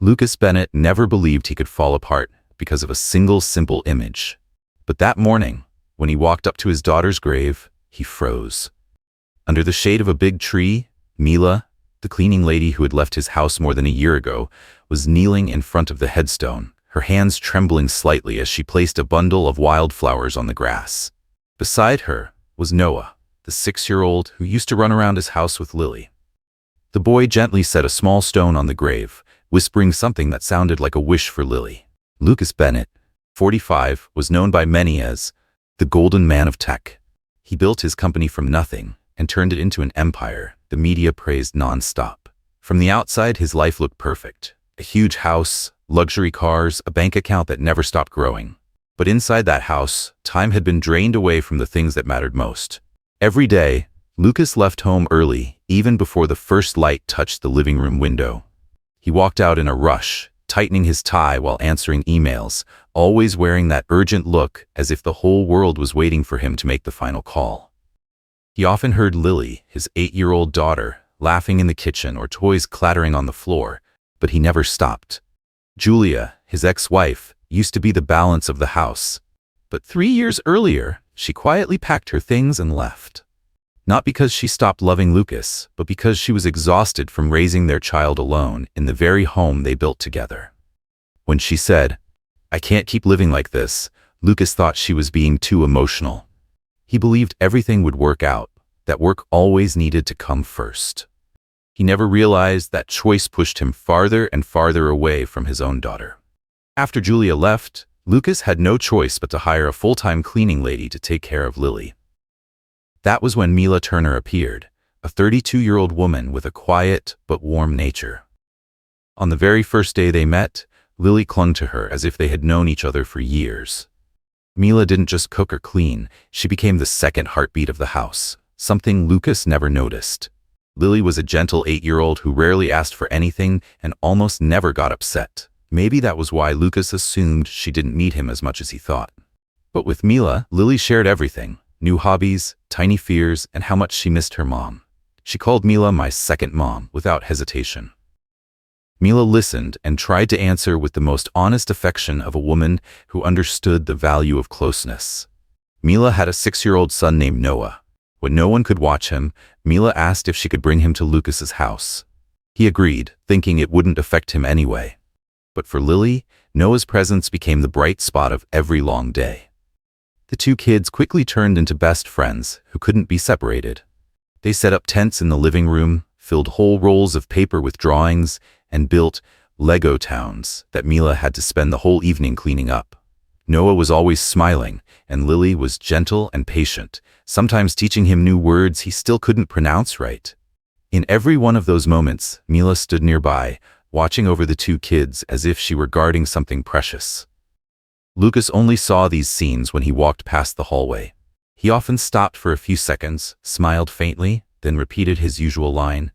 Lucas Bennett never believed he could fall apart because of a single simple image. But that morning, when he walked up to his daughter's grave, he froze. Under the shade of a big tree, Mila, the cleaning lady who had left his house more than a year ago, was kneeling in front of the headstone, her hands trembling slightly as she placed a bundle of wildflowers on the grass. Beside her was Noah, the 6-year-old who used to run around his house with Lily. The boy gently set a small stone on the grave, whispering something that sounded like a wish for Lily. Lucas Bennett, 45, was known by many as the Golden Man of Tech. He built his company from nothing and turned it into an empire the media praised non-stop. From the outside, his life looked perfect. A huge house, luxury cars, a bank account that never stopped growing. But inside that house, time had been drained away from the things that mattered most. Every day, Lucas left home early, even before the first light touched the living room window. He walked out in a rush, tightening his tie while answering emails, always wearing that urgent look as if the whole world was waiting for him to make the final call. He often heard Lily, his 8-year-old daughter, laughing in the kitchen or toys clattering on the floor, but he never stopped. Julia, his ex-wife, used to be the balance of the house. But 3 years earlier, she quietly packed her things and left. Not because she stopped loving Lucas, but because she was exhausted from raising their child alone in the very home they built together. When she said, "I can't keep living like this," Lucas thought she was being too emotional. He believed everything would work out, that work always needed to come first. He never realized that choice pushed him farther and farther away from his own daughter. After Julia left, Lucas had no choice but to hire a full-time cleaning lady to take care of Lily. That was when Mila Turner appeared, a 32-year-old woman with a quiet but warm nature. On the very first day they met, Lily clung to her as if they had known each other for years. Mila didn't just cook or clean, she became the second heartbeat of the house, something Lucas never noticed. Lily was a gentle 8-year-old who rarely asked for anything and almost never got upset. Maybe that was why Lucas assumed she didn't need him as much as he thought. But with Mila, Lily shared everything: new hobbies, tiny fears, and how much she missed her mom. She called Mila "my second mom" without hesitation. Mila listened and tried to answer with the most honest affection of a woman who understood the value of closeness. Mila had a 6-year-old son named Noah. When no one could watch him, Mila asked if she could bring him to Lucas's house. He agreed, thinking it wouldn't affect him anyway. But for Lily, Noah's presence became the bright spot of every long day. The two kids quickly turned into best friends who couldn't be separated. They set up tents in the living room, filled whole rolls of paper with drawings, and built Lego towns that Mila had to spend the whole evening cleaning up. Noah was always smiling, and Lily was gentle and patient, sometimes teaching him new words he still couldn't pronounce right. In every one of those moments, Mila stood nearby, watching over the two kids as if she were guarding something precious. Lucas only saw these scenes when he walked past the hallway. He often stopped for a few seconds, smiled faintly, then repeated his usual line,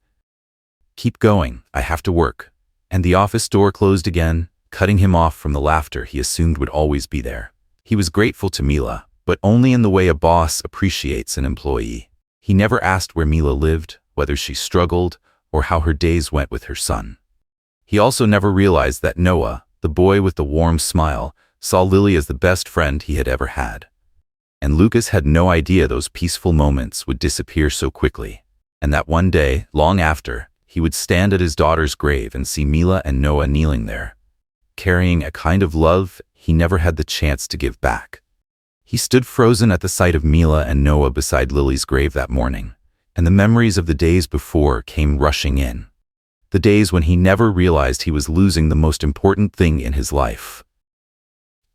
"Keep going, I have to work," and the office door closed again, cutting him off from the laughter he assumed would always be there. He was grateful to Mila, but only in the way a boss appreciates an employee. He never asked where Mila lived, whether she struggled, or how her days went with her son. He also never realized that Noah, the boy with the warm smile, saw Lily as the best friend he had ever had. And Lucas had no idea those peaceful moments would disappear so quickly, and that one day, long after, he would stand at his daughter's grave and see Mila and Noah kneeling there, carrying a kind of love he never had the chance to give back. He stood frozen at the sight of Mila and Noah beside Lily's grave that morning, and the memories of the days before came rushing in. The days when he never realized he was losing the most important thing in his life.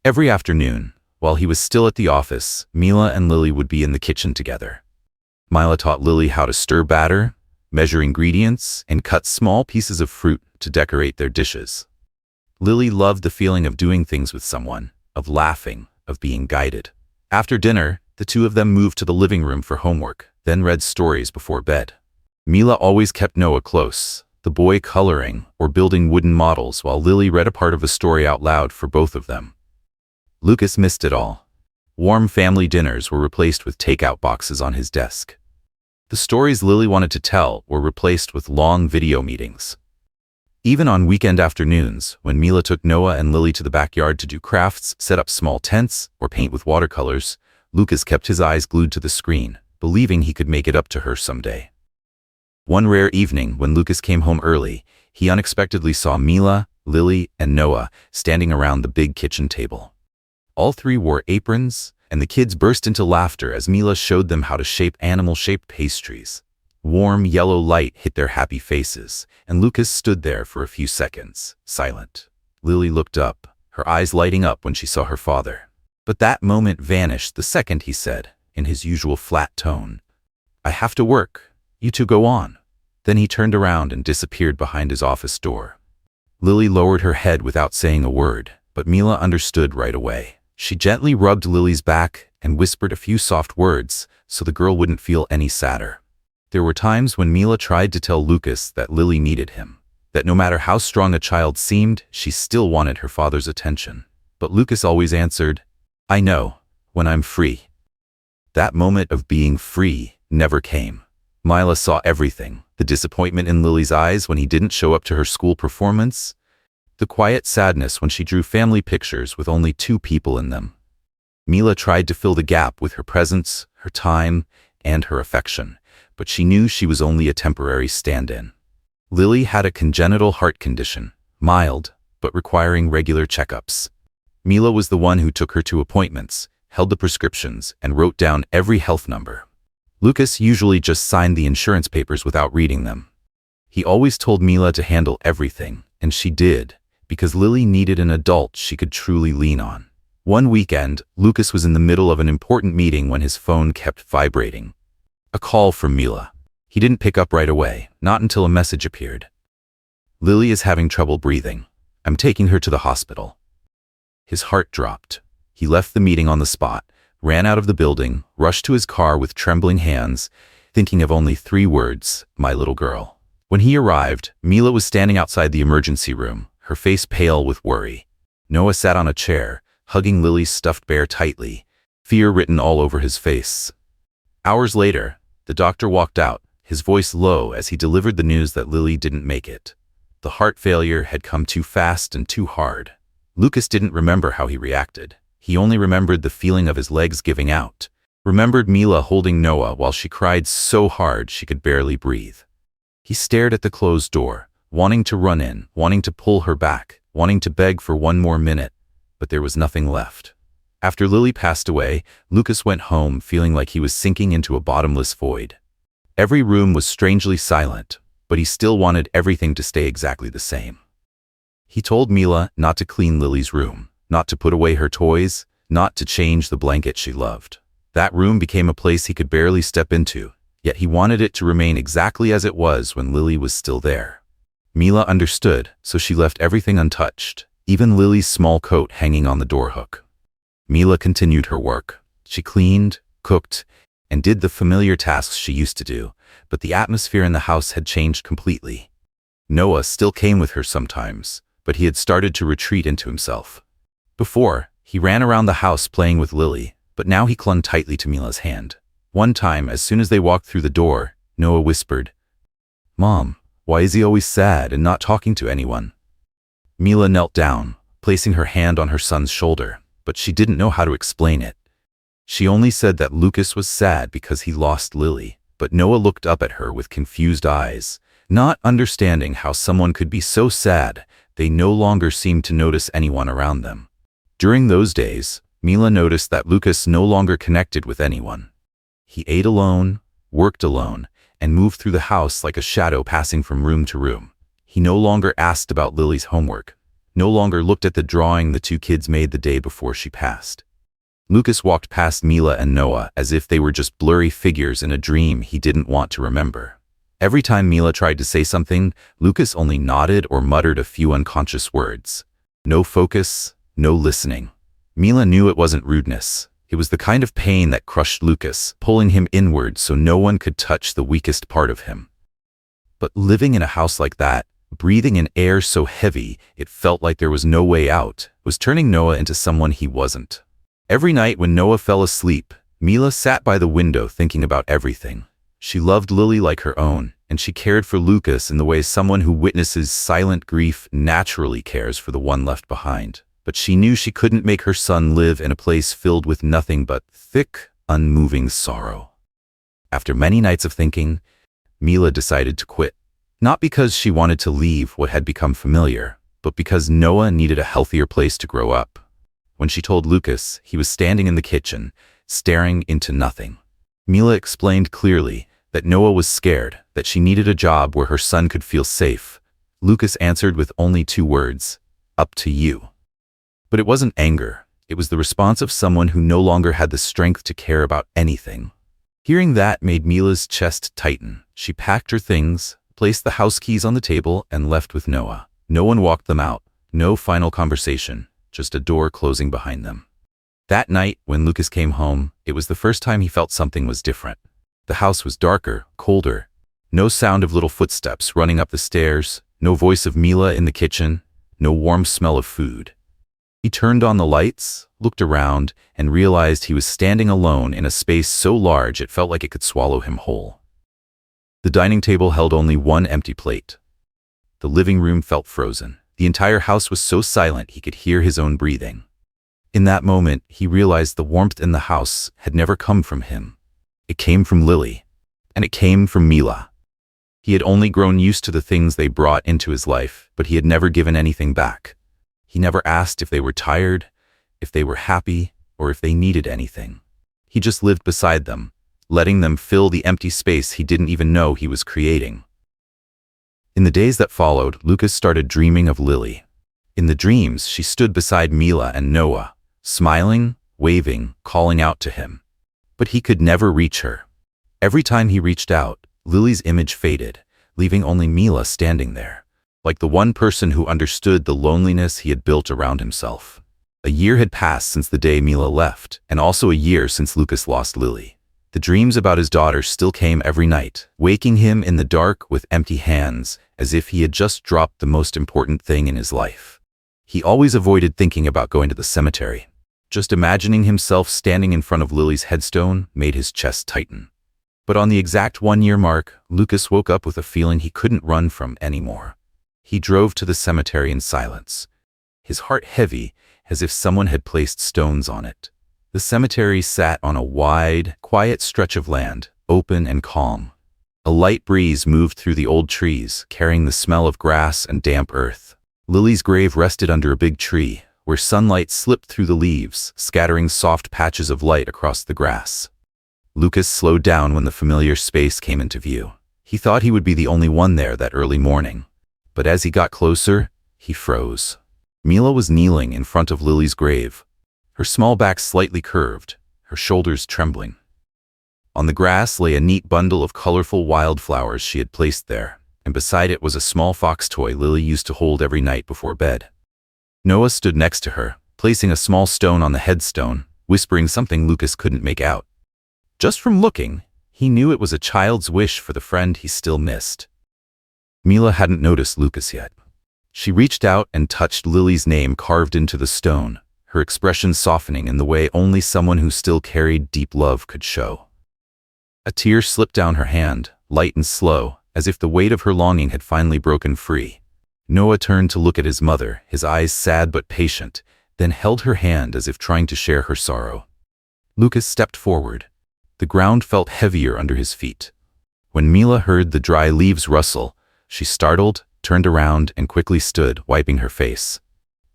Every afternoon, while he was still at the office, Mila and Lily would be in the kitchen together. Mila taught Lily how to stir batter, measure ingredients, and cut small pieces of fruit to decorate their dishes. Lily loved the feeling of doing things with someone, of laughing, of being guided. After dinner, the two of them moved to the living room for homework, then read stories before bed. Mila always kept Noah close, the boy coloring or building wooden models while Lily read a part of a story out loud for both of them. Lucas missed it all. Warm family dinners were replaced with takeout boxes on his desk. The stories Lily wanted to tell were replaced with long video meetings. Even on weekend afternoons, when Mila took Noah and Lily to the backyard to do crafts, set up small tents, or paint with watercolors, Lucas kept his eyes glued to the screen, believing he could make it up to her someday. One rare evening, when Lucas came home early, he unexpectedly saw Mila, Lily, and Noah standing around the big kitchen table. All three wore aprons, and the kids burst into laughter as Mila showed them how to shape animal-shaped pastries. Warm yellow light hit their happy faces, and Lucas stood there for a few seconds, silent. Lily looked up, her eyes lighting up when she saw her father. But that moment vanished the second he said, in his usual flat tone, "I have to work. You two go on." Then he turned around and disappeared behind his office door. Lily lowered her head without saying a word, but Mila understood right away. She gently rubbed Lily's back and whispered a few soft words so the girl wouldn't feel any sadder. There were times when Mila tried to tell Lucas that Lily needed him, that no matter how strong a child seemed, she still wanted her father's attention. But Lucas always answered, "I know, when I'm free." That moment of being free never came. Mila saw everything: the disappointment in Lily's eyes when he didn't show up to her school performance, the quiet sadness when she drew family pictures with only 2 people in them. Mila tried to fill the gap with her presence, her time, and her affection, but she knew she was only a temporary stand-in. Lily had a congenital heart condition, mild, but requiring regular checkups. Mila was the one who took her to appointments, held the prescriptions, and wrote down every health number. Lucas usually just signed the insurance papers without reading them. He always told Mila to handle everything, and she did, because Lily needed an adult she could truly lean on. One weekend, Lucas was in the middle of an important meeting when his phone kept vibrating. A call from Mila. He didn't pick up right away, not until a message appeared. "Lily is having trouble breathing. I'm taking her to the hospital." His heart dropped. He left the meeting on the spot, ran out of the building, rushed to his car with trembling hands, thinking of only 3 words: "My little girl." When he arrived, Mila was standing outside the emergency room, her face pale with worry. Noah sat on a chair, hugging Lily's stuffed bear tightly, fear written all over his face. Hours later, the doctor walked out, his voice low as he delivered the news that Lily didn't make it. The heart failure had come too fast and too hard. Lucas didn't remember how he reacted. He only remembered the feeling of his legs giving out, remembered Mila holding Noah while she cried so hard she could barely breathe. He stared at the closed door, wanting to run in, wanting to pull her back, wanting to beg for one more minute, but there was nothing left. After Lily passed away, Lucas went home feeling like he was sinking into a bottomless void. Every room was strangely silent, but he still wanted everything to stay exactly the same. He told Mila not to clean Lily's room, not to put away her toys, not to change the blanket she loved. That room became a place he could barely step into, yet he wanted it to remain exactly as it was when Lily was still there. Mila understood, so she left everything untouched, even Lily's small coat hanging on the door hook. Mila continued her work. She cleaned, cooked, and did the familiar tasks she used to do, but the atmosphere in the house had changed completely. Noah still came with her sometimes, but he had started to retreat into himself. Before, he ran around the house playing with Lily, but now he clung tightly to Mila's hand. One time, as soon as they walked through the door, Noah whispered, "Mom, why is he always sad and not talking to anyone?" Mila knelt down, placing her hand on her son's shoulder, but she didn't know how to explain it. She only said that Lucas was sad because he lost Lily, but Noah looked up at her with confused eyes, not understanding how someone could be so sad they no longer seemed to notice anyone around them. During those days, Mila noticed that Lucas no longer connected with anyone. He ate alone, worked alone, and moved through the house like a shadow passing from room to room. He no longer asked about Lily's homework, no longer looked at the drawing the 2 kids made the day before she passed. Lucas walked past Mila and Noah as if they were just blurry figures in a dream he didn't want to remember. Every time Mila tried to say something, Lucas only nodded or muttered a few unconscious words. No focus, no listening. Mila knew it wasn't rudeness. It was the kind of pain that crushed Lucas, pulling him inward so no one could touch the weakest part of him. But living in a house like that, breathing in air so heavy it felt like there was no way out, was turning Noah into someone he wasn't. Every night when Noah fell asleep, Mila sat by the window thinking about everything. She loved Lily like her own, and she cared for Lucas in the way someone who witnesses silent grief naturally cares for the one left behind. But she knew she couldn't make her son live in a place filled with nothing but thick, unmoving sorrow. After many nights of thinking, Mila decided to quit. Not because she wanted to leave what had become familiar, but because Noah needed a healthier place to grow up. When she told Lucas, he was standing in the kitchen, staring into nothing. Mila explained clearly that Noah was scared, that she needed a job where her son could feel safe. Lucas answered with only 2 words, "Up to you." But it wasn't anger. It was the response of someone who no longer had the strength to care about anything. Hearing that made Mila's chest tighten. She packed her things, placed the house keys on the table, and left with Noah. No one walked them out. No final conversation, just a door closing behind them. That night, when Lucas came home, it was the first time he felt something was different. The house was darker, colder. No sound of little footsteps running up the stairs, no voice of Mila in the kitchen, no warm smell of food. He turned on the lights, looked around, and realized he was standing alone in a space so large it felt like it could swallow him whole. The dining table held only one empty plate. The living room felt frozen. The entire house was so silent he could hear his own breathing. In that moment, he realized the warmth in the house had never come from him. It came from Lily, and it came from Mila. He had only grown used to the things they brought into his life, but he had never given anything back. He never asked if they were tired, if they were happy, or if they needed anything. He just lived beside them, letting them fill the empty space he didn't even know he was creating. In the days that followed, Lucas started dreaming of Lily. In the dreams, she stood beside Mila and Noah, smiling, waving, calling out to him. But he could never reach her. Every time he reached out, Lily's image faded, leaving only Mila standing there, like the one person who understood the loneliness he had built around himself. A year had passed since the day Mila left, and also a year since Lucas lost Lily. The dreams about his daughter still came every night, waking him in the dark with empty hands, as if he had just dropped the most important thing in his life. He always avoided thinking about going to the cemetery. Just imagining himself standing in front of Lily's headstone made his chest tighten. But on the exact 1-year mark, Lucas woke up with a feeling he couldn't run from anymore. He drove to the cemetery in silence, his heart heavy, as if someone had placed stones on it. The cemetery sat on a wide, quiet stretch of land, open and calm. A light breeze moved through the old trees, carrying the smell of grass and damp earth. Lily's grave rested under a big tree, where sunlight slipped through the leaves, scattering soft patches of light across the grass. Lucas slowed down when the familiar space came into view. He thought he would be the only one there that early morning. But as he got closer, he froze. Mila was kneeling in front of Lily's grave, her small back slightly curved, her shoulders trembling. On the grass lay a neat bundle of colorful wildflowers she had placed there, and beside it was a small fox toy Lily used to hold every night before bed. Noah stood next to her, placing a small stone on the headstone, whispering something Lucas couldn't make out. Just from looking, he knew it was a child's wish for the friend he still missed. Mila hadn't noticed Lucas yet. She reached out and touched Lily's name carved into the stone, her expression softening in the way only someone who still carried deep love could show. A tear slipped down her hand, light and slow, as if the weight of her longing had finally broken free. Noah turned to look at his mother, his eyes sad but patient, then held her hand as if trying to share her sorrow. Lucas stepped forward. The ground felt heavier under his feet. When Mila heard the dry leaves rustle, she startled, turned around, and quickly stood, wiping her face.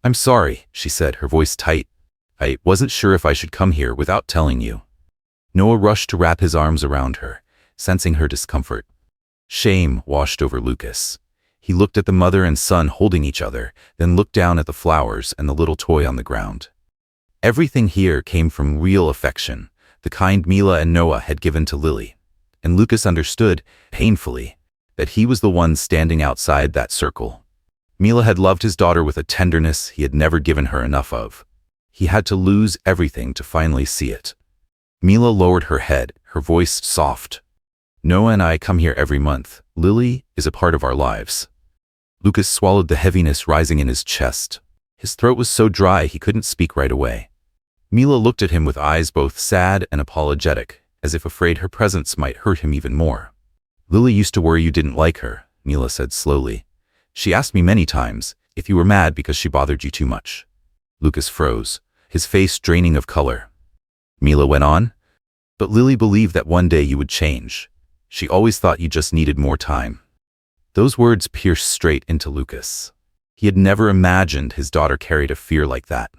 "I'm sorry," she said, her voice tight. "I wasn't sure if I should come here without telling you." Noah rushed to wrap his arms around her, sensing her discomfort. Shame washed over Lucas. He looked at the mother and son holding each other, then looked down at the flowers and the little toy on the ground. Everything here came from real affection, the kind Mila and Noah had given to Lily. And Lucas understood, painfully, that he was the one standing outside that circle. Mila had loved his daughter with a tenderness he had never given her enough of. He had to lose everything to finally see it. Mila lowered her head, her voice soft. "Noah and I come here every month. Lily is a part of our lives." Lucas swallowed the heaviness rising in his chest. His throat was so dry he couldn't speak right away. Mila looked at him with eyes both sad and apologetic, as if afraid her presence might hurt him even more. Lily used to worry you didn't like her, Mila said slowly. She asked me many times if you were mad because she bothered you too much. Lucas froze, his face draining of color. Mila went on, but Lily believed that one day you would change. She always thought you just needed more time. Those words pierced straight into Lucas. He had never imagined his daughter carried a fear like that.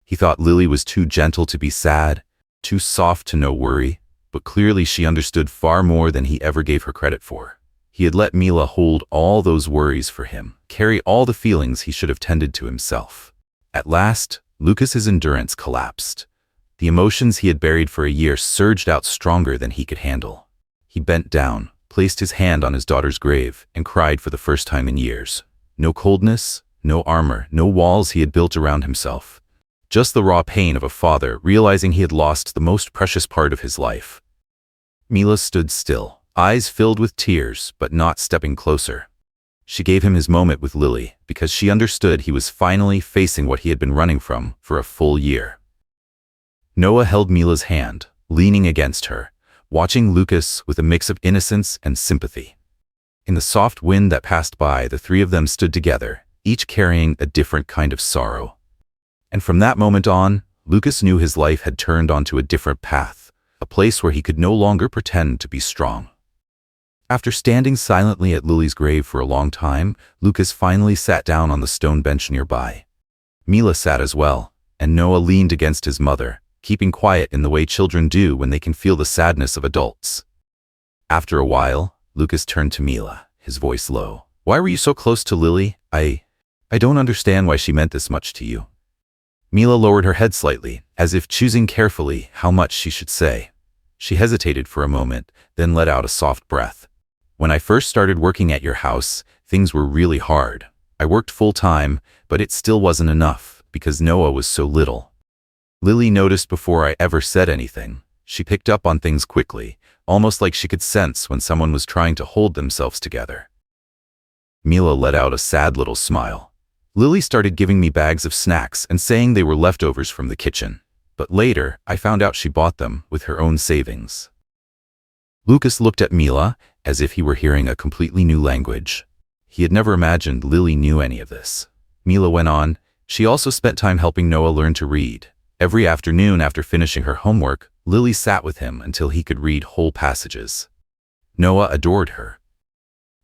He thought Lily was too gentle to be sad, too soft to know worry, but clearly she understood far more than he ever gave her credit for. He had let Mila hold all those worries for him, carry all the feelings he should have tended to himself. At last, Lucas's endurance collapsed. The emotions he had buried for a year surged out stronger than he could handle. He bent down, placed his hand on his daughter's grave, and cried for the first time in years. No coldness, no armor, no walls he had built around himself. Just the raw pain of a father realizing he had lost the most precious part of his life. Mila stood still, eyes filled with tears, but not stepping closer. She gave him his moment with Lily because she understood he was finally facing what he had been running from for a full year. Noah held Mila's hand, leaning against her, watching Lucas with a mix of innocence and sympathy. In the soft wind that passed by, the three of them stood together, each carrying a different kind of sorrow. And from that moment on, Lucas knew his life had turned onto a different path, a place where he could no longer pretend to be strong. After standing silently at Lily's grave for a long time, Lucas finally sat down on the stone bench nearby. Mila sat as well, and Noah leaned against his mother, keeping quiet in the way children do when they can feel the sadness of adults. After a while, Lucas turned to Mila, his voice low. "Why were you so close to Lily? I don't understand why she meant this much to you." Mila lowered her head slightly, as if choosing carefully how much she should say. She hesitated for a moment, then let out a soft breath. "When I first started working at your house, things were really hard. I worked full-time, but it still wasn't enough, because Noah was so little." Lily noticed before I ever said anything. She picked up on things quickly, almost like she could sense when someone was trying to hold themselves together. Mila let out a sad little smile. "Lily started giving me bags of snacks and saying they were leftovers from the kitchen. But later, I found out she bought them with her own savings." Lucas looked at Mila as if he were hearing a completely new language. He had never imagined Lily knew any of this. Mila went on, "She also spent time helping Noah learn to read. Every afternoon after finishing her homework, Lily sat with him until he could read whole passages. Noah adored her.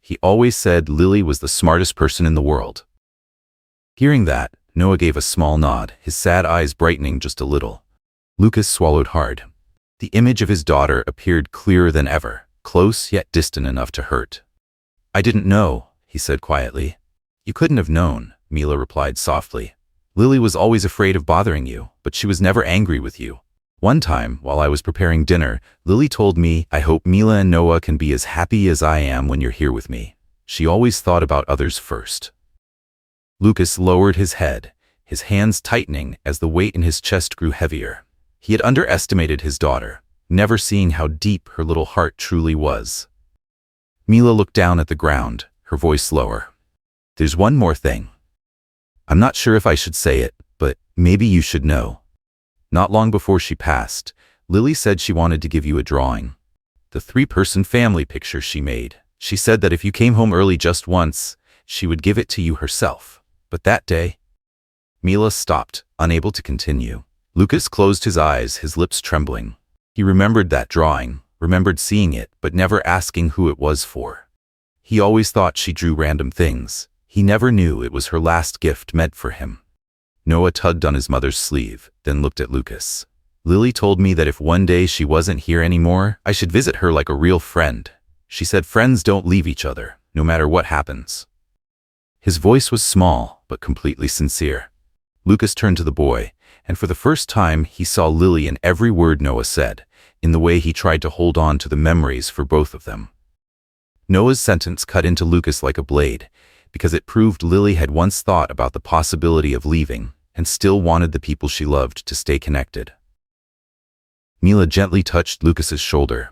He always said Lily was the smartest person in the world." Hearing that, Noah gave a small nod, his sad eyes brightening just a little. Lucas swallowed hard. The image of his daughter appeared clearer than ever, close yet distant enough to hurt. "I didn't know," he said quietly. "You couldn't have known," Mila replied softly. "Lily was always afraid of bothering you, but she was never angry with you. One time, while I was preparing dinner, Lily told me, 'I hope Mila and Noah can be as happy as I am when you're here with me.' She always thought about others first." Lucas lowered his head, his hands tightening as the weight in his chest grew heavier. He had underestimated his daughter, never seeing how deep her little heart truly was. Mila looked down at the ground, her voice lower. "There's one more thing. I'm not sure if I should say it, but maybe you should know. Not long before she passed, Lily said she wanted to give you a drawing. The 3-person family picture she made. She said that if you came home early just once, she would give it to you herself. But that day..." Mila stopped, unable to continue. Lucas closed his eyes, his lips trembling. He remembered that drawing, remembered seeing it, but never asking who it was for. He always thought she drew random things. He never knew it was her last gift meant for him. Noah tugged on his mother's sleeve, then looked at Lucas. "Lily told me that if one day she wasn't here anymore, I should visit her like a real friend. She said friends don't leave each other, no matter what happens." His voice was small, but completely sincere. Lucas turned to the boy, and for the first time he saw Lily in every word Noah said, in the way he tried to hold on to the memories for both of them. Noah's sentence cut into Lucas like a blade, because it proved Lily had once thought about the possibility of leaving, and still wanted the people she loved to stay connected. Mila gently touched Lucas's shoulder.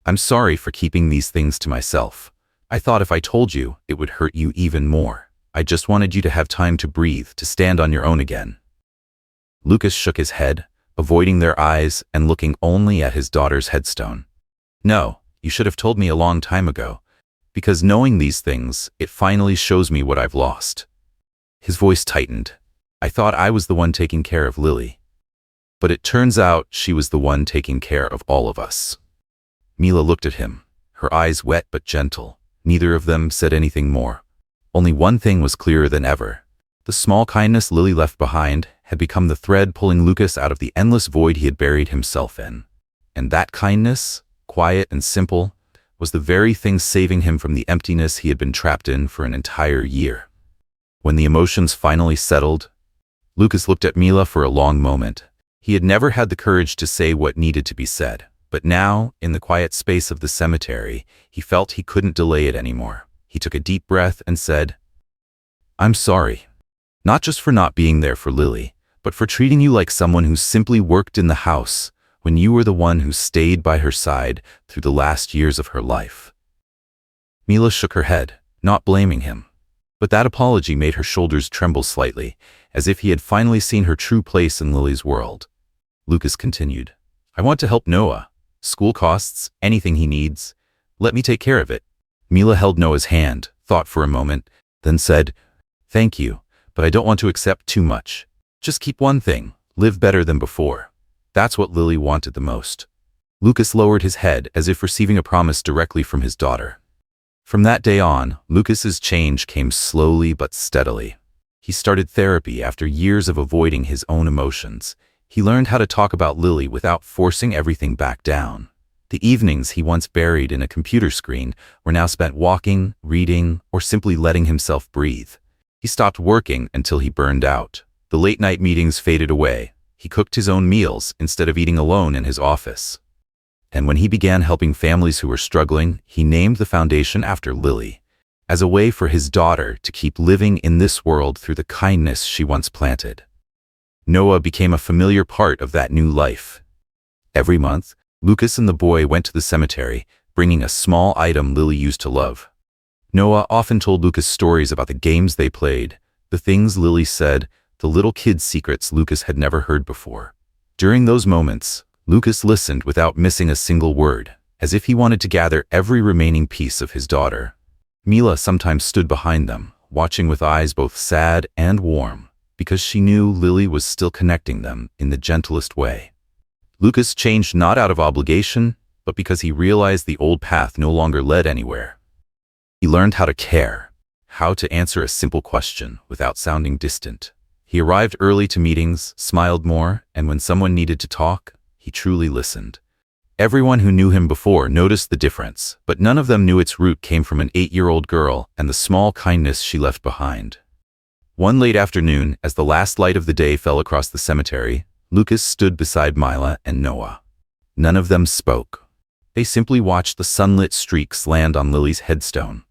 "I'm sorry for keeping these things to myself. I thought if I told you, it would hurt you even more. I just wanted you to have time to breathe, to stand on your own again." Lucas shook his head, avoiding their eyes and looking only at his daughter's headstone. No, you should have told me a long time ago. Because knowing these things, it finally shows me what I've lost. His voice tightened. I thought I was the one taking care of Lily. But it turns out she was the one taking care of all of us. Mila looked at him, her eyes wet but gentle. Neither of them said anything more. Only one thing was clearer than ever. The small kindness Lily left behind had become the thread pulling Lucas out of the endless void he had buried himself in. And that kindness, quiet and simple, was the very thing saving him from the emptiness he had been trapped in for an entire year. When the emotions finally settled, Lucas looked at Mila for a long moment. He had never had the courage to say what needed to be said, but now, in the quiet space of the cemetery, he felt he couldn't delay it anymore. He took a deep breath and said, "I'm sorry. Not just for not being there for Lily, but for treating you like someone who simply worked in the house when you were the one who stayed by her side through the last years of her life." Mila shook her head, not blaming him. But that apology made her shoulders tremble slightly, as if he had finally seen her true place in Lily's world. Lucas continued, "I want to help Noah. School costs, anything he needs. Let me take care of it." Mila held Noah's hand, thought for a moment, then said, "Thank you, but I don't want to accept too much. Just keep one thing, live better than before." That's what Lily wanted the most. Lucas lowered his head as if receiving a promise directly from his daughter. From that day on, Lucas's change came slowly but steadily. He started therapy after years of avoiding his own emotions. He learned how to talk about Lily without forcing everything back down. The evenings he once buried in a computer screen were now spent walking, reading, or simply letting himself breathe. He stopped working until he burned out. The late-night meetings faded away. He cooked his own meals instead of eating alone in his office. And when he began helping families who were struggling, he named the foundation after Lily, as a way for his daughter to keep living in this world through the kindness she once planted. Noah became a familiar part of that new life. Every month, Lucas and the boy went to the cemetery, bringing a small item Lily used to love. Noah often told Lucas stories about the games they played, the things Lily said, the little kid secrets Lucas had never heard before. During those moments, Lucas listened without missing a single word, as if he wanted to gather every remaining piece of his daughter. Mila sometimes stood behind them, watching with eyes both sad and warm, because she knew Lily was still connecting them in the gentlest way. Lucas changed not out of obligation, but because he realized the old path no longer led anywhere. He learned how to care, how to answer a simple question without sounding distant. He arrived early to meetings, smiled more, and when someone needed to talk, he truly listened. Everyone who knew him before noticed the difference, but none of them knew its root came from an 8-year-old girl and the small kindness she left behind. One late afternoon, as the last light of the day fell across the cemetery, Lucas stood beside Mila and Noah. None of them spoke. They simply watched the sunlit streaks land on Lily's headstone.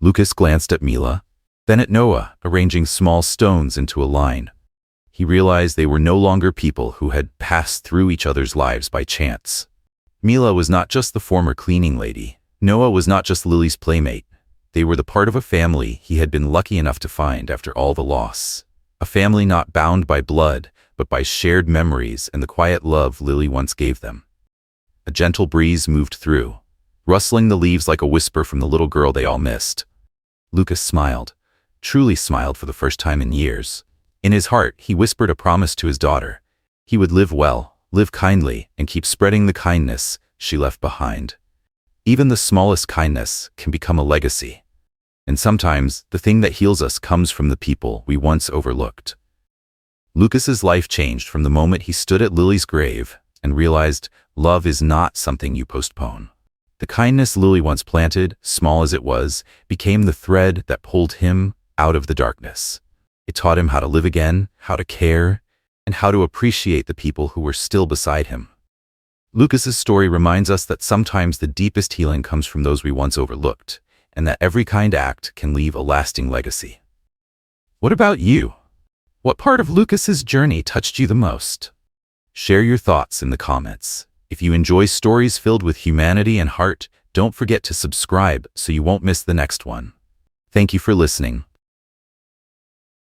Lucas glanced at Mila, then at Noah, arranging small stones into a line. He realized they were no longer people who had passed through each other's lives by chance. Mila was not just the former cleaning lady. Noah was not just Lily's playmate. They were the part of a family he had been lucky enough to find after all the loss. A family not bound by blood, but by shared memories and the quiet love Lily once gave them. A gentle breeze moved through, rustling the leaves like a whisper from the little girl they all missed. Lucas smiled, truly smiled for the first time in years. In his heart, he whispered a promise to his daughter. He would live well, live kindly, and keep spreading the kindness she left behind. Even the smallest kindness can become a legacy. And sometimes, the thing that heals us comes from the people we once overlooked. Lucas's life changed from the moment he stood at Lily's grave and realized love is not something you postpone. The kindness Lily once planted, small as it was, became the thread that pulled him out of the darkness. It taught him how to live again, how to care, and how to appreciate the people who were still beside him. Lucas's story reminds us that sometimes the deepest healing comes from those we once overlooked, and that every kind act can leave a lasting legacy. What about you? What part of Lucas's journey touched you the most? Share your thoughts in the comments. If you enjoy stories filled with humanity and heart, don't forget to subscribe so you won't miss the next one. Thank you for listening.